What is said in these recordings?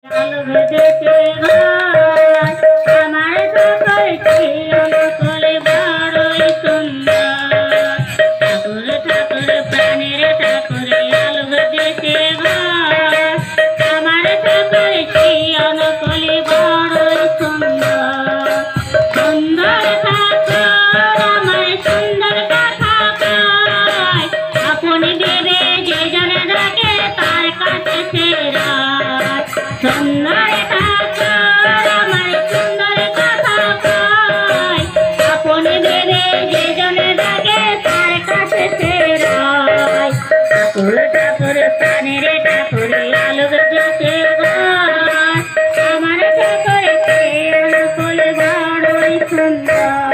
আলো ভেজেছে ঘর আমার সকলকে অনুকূলে বড়ই সুন্দর। ঠাকুর ঠাকুর প্রাণের ঠাকুর আলো ভেজেছে ঘর আমার সকলকে অনুকূলে বড়ই সুন্দর। সুন্দর ঠাকুর আমার সুন্দর কথা কয়, আপনি দেবে যে জনে ডাকে তার কাছে ফেরা। সুন্দর ঠাকুর আমার সুন্দর কথা কয়, আপনি দেবে যে জনে ডাকে তার কাছে ফেরায়। ঠাকুর ঠাকুর প্রাণের ঠাকুর আলো ভেজেছে ঘর আমার ঠাকুরকে অনুকূল বড়ই সুন্দর।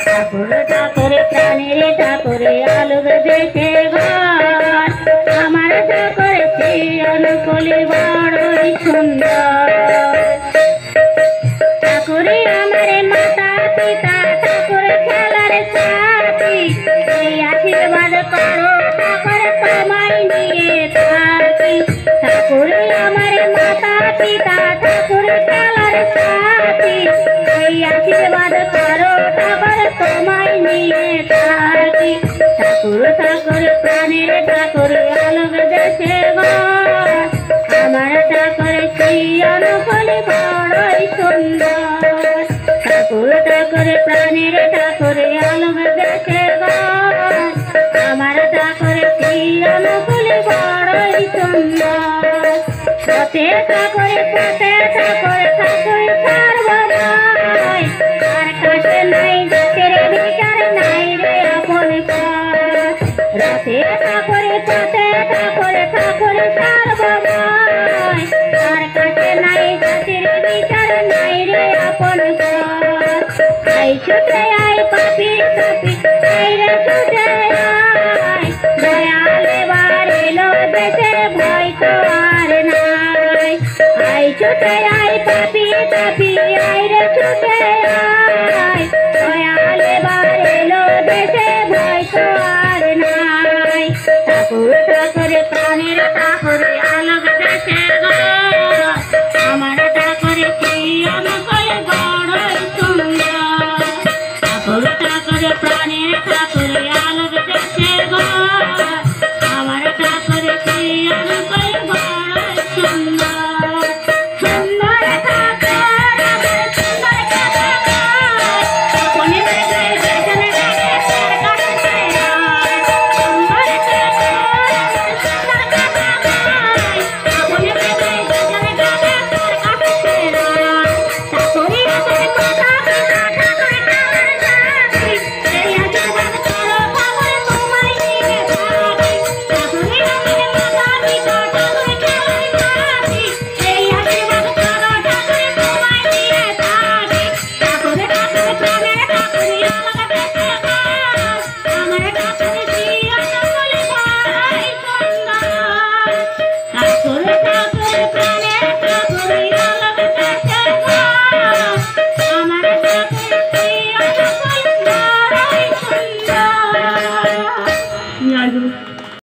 ঠাকুর ঠাকুর প্রাণের ঠাকুর আলো ভেজেছে ঘর আমার ঠাকুরকে অনুকূল বড়ই সুন্দর। ঠাকুরে আমার মাতা পিতা ঠাকুর খেলার সাথী, এই আশীর্বাদ করো ঠাকুর তোমায় নিয়ে থাকি। ঠাকুরে আমার মাতা পিতা ঠাকুর খেলার সাথী, এই আশীর্বাদ করো ঠাকুর তোমায় নিয়ে থাকি। ঠাকুর ঠাকুর প্রাণের ঠাকুর আলো ভেজেছে ঘর আমার ঠাকুরকে অনুকূল বড়ই সুন্দর। ঠাকুর ঠাকুর প্রাণের ঠাকুর আলো ভেজেছে ঘর আমার ঠাকুরকে অনুকূল বড়ই সুন্দর। পথে ঠাকুর ঠাকুর সর্বময়, তার কাছে নাই জাতের বিচার নাই রে আপন পর। রথে ঠাকুর সর্বময়, তার কাছে নাই জাতির বিচার নাই রে আপন পর। আই ছুটে আই পাপি পাপি আই রে ছুটে আয়, দয়ালে বার এলো দেশে ভয় তো আর নাই। আই ছুটে আই পাপি পাপি আই রে ছুটে আয়,